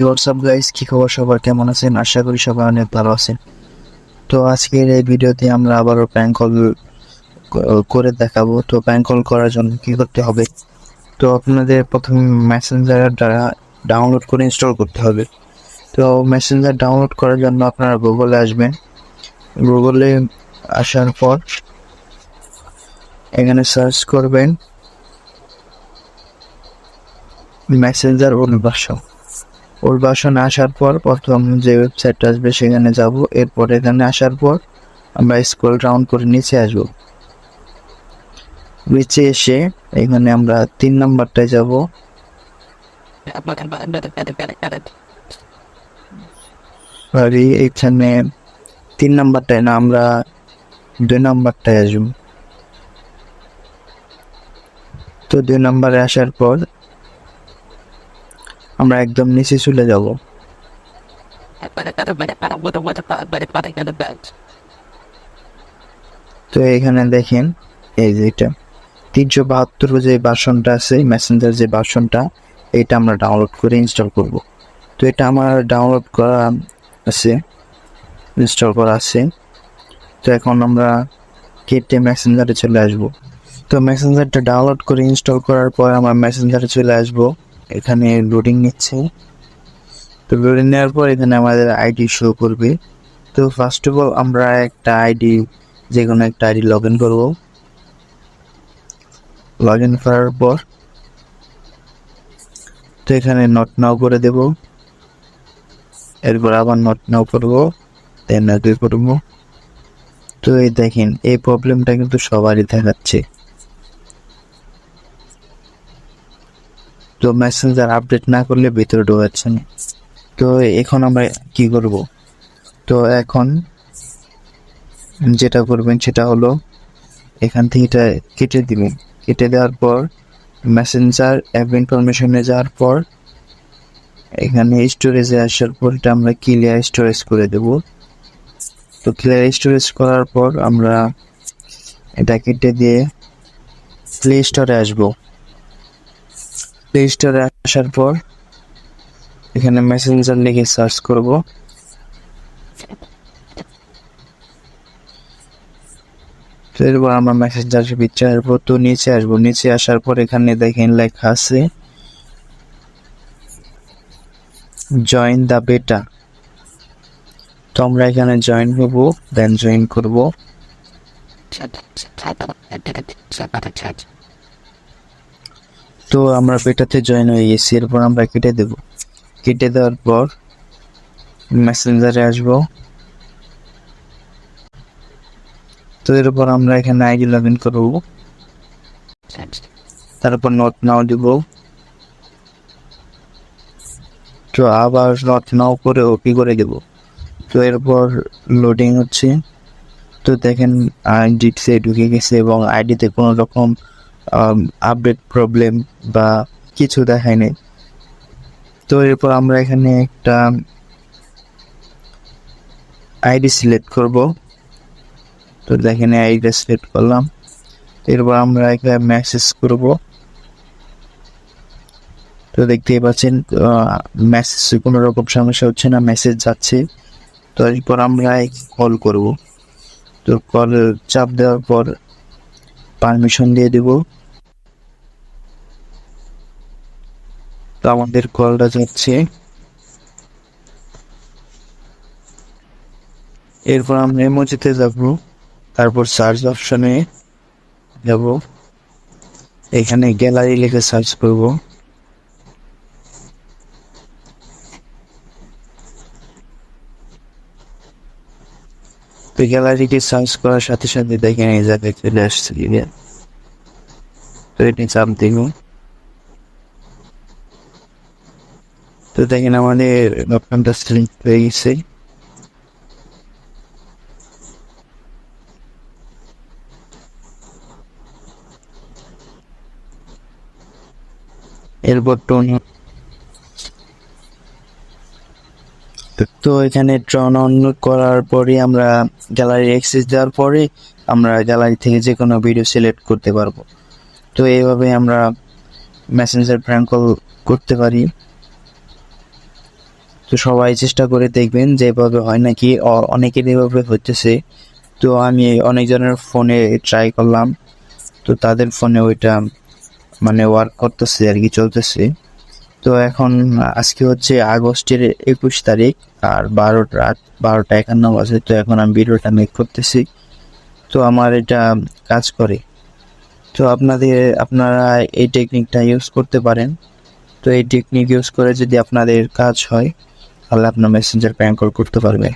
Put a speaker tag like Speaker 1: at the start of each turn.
Speaker 1: WhatsApp guys, কি খবর? সবার কেমন আছেন? আশা করি সবাই অনেক ভালো আছেন। তো আজকের এই ভিডিওতে আমরা আবারও প্র্যাঙ্ক কল করে দেখাবো। তো প্র্যাঙ্ক কল করার জন্য কি করতে হবে? তো আপনাদের প্রথমে মেসেঞ্জার দ্বারা ডাউনলোড করে ইনস্টল করতে হবে। তো মেসেঞ্জার ডাউনলোড করার জন্য আপনারা গুগলে আসবেন। গুগলে আসার পর এখানে সার্চ করবেন মেসেঞ্জার ওর ভার্সনে আসার পর প্রথম যে ওয়েবসাইটটা আসবে সেখানে যাব। এরপর এখানে আসার পর আমরা স্ক্রল ডাউন করে নিচে আসব। নিচে এসে এখানে আমরা 3 নাম্বারটায় যাব। সরি, এখানে 3 নাম্বারটায় না, আমরা 2 নাম্বারটায় আসব। তো 2 নাম্বারে আসার পর আমরা একদম নিচে চলে যাব। তো এখানে দেখেন, এই যে এটা 372 যে ভার্সনটা আছে, মেসেঞ্জার যে ভার্সনটা, এটা আমরা ডাউনলোড করে ইনস্টল করব। তো এটা আমার ডাউনলোড করা আছে, ইনস্টল করা আছে। তো এখন আমরা কেটে মেসেঞ্জারে চলে আসব। তো মেসেঞ্জারটা ডাউনলোড করে ইনস্টল করার পর আমরা মেসেঞ্জারে চলে আসব। এখানে লোডিং নিচ্ছে। তো লোডিং নেওয়ার পর এখানে আমাদের আইডি শো করবে। তো ফার্স্ট অফ অল আমরা একটা আইডি, যে কোনো একটা আইডি লগ ইন করবো। লগ ইন করার পর তো এখানে নট নাও করে দেব। এরপর আবার নট নাও করবো, দেন আগে করবো। তো এই দেখেন, এই প্রবলেমটা কিন্তু সবারই দেখাচ্ছে। তো মেসেঞ্জার আপডেট না করলে ভিতরে ঢোকাচ্ছে না। তো এখন আমরা কি করব? তো এখন যেটা করবেন সেটা হলো এখান থেকে এটা কেটে দিবেন। কেটে দেওয়ার পর মেসেঞ্জার অ্যাপ ইনফরমেশনে যাওয়ার পর এখানে স্টোরেজে আসার পর এটা আমরা ক্লিয়ার স্টোরেজ করে দেব। তো ক্লিয়ার স্টোরেজ করার পর আমরা এটা কেটে দিয়ে প্লে স্টোরে আসবো। প্লে স্টোরে আসার পর এখানে মেসেঞ্জার লিখে সার্চ করব। তো এরপর আমরা মেসেঞ্জার পিকচার আসবো। তো নিচে আসবো, নিচে আসার পর এখানে দেখেন লেখা আছে জয়েন দ্য বেটা। তো আমরা এখানে জয়েন হব, দেন জয়েন করব। তো আমরা বেটাতে জয়েন হয়ে গেছি। এরপর আমরা কেটে দেব। কেটে দেওয়ার পর মেসেঞ্জারে আসব। তো এরপর আমরা এখানে আইডি লগ ইন করব। তারপর নট নাও দিব। তো আবার নট নাও করে ওকে করে দেব। তো এরপর লোডিং হচ্ছে। তো দেখেন আইডিতে ঢুকে গেছে এবং আইডিতে কোনো রকম আপডেট প্রবলেম বা কিছু দেখায় নাই। তো এরপর আমরা এখানে একটা আইডি সিলেক্ট করব। তো দেখেন আইডিটা সিলেক্ট করলাম। এরপর আমরা এখানে মেসেজ করব। তো দেখতেই পাচ্ছেন মেসেজ কোনো রকম সমস্যা হচ্ছে না, মেসেজ যাচ্ছে। তো এরপর আমরা কল করব। তো কল চাপ দেওয়ার পর পারমিশন দিয়ে দেব। তো আমাদের কলটা যাচ্ছে। এরপর আমরা ইমোজিতে যাব, তারপর সার্চ অপশনে যাব, এখানে গ্যালারি লিখে সার্চ করব। তো গ্যালারিকে সার্চ করার সাথে সাথে দেখেন এই জায়গায় চলে আসছে। তো এটি চাপ দিব। তো দেখেন আমাদের অপশনটা সিলেক্ট হয়ে গেছে। এরপর তো এখানে ট্রন অন করার পরে আমরা গ্যালারি অ্যাক্সেস দেওয়ার পরে আমরা গ্যালারি থেকে যে কোনো ভিডিও সিলেক্ট করতে পারবো। তো এইভাবে আমরা মেসেঞ্জার প্র্যাঙ্ক কল করতে পারি। তো সবাই চেষ্টা করে দেখবেন যে এভাবে হয় নাকি, অনেকের এভাবে হচ্ছে। তো আমি অনেকজনের ফোনে ট্রাই করলাম, তো তাদের ফোনে ওইটা মানে ওয়ার্ক করতেছে আর কি, চলতেছে। তো এখন আজকে হচ্ছে আগস্টের 21 তারিখ আর রাত 12টা 51 বাজে। তো এখন আমি ভিডিওটা মেক করতেছি, তো আমার এটা কাজ করে। তো আপনারা এই টেকনিকটা ইউজ করতে পারেন। তো এই টেকনিক ইউজ করে যদি আপনাদের কাজ হয়, তাহলে আপনার মেসেঞ্জার প্র্যাঙ্ক কল করতে পারবে।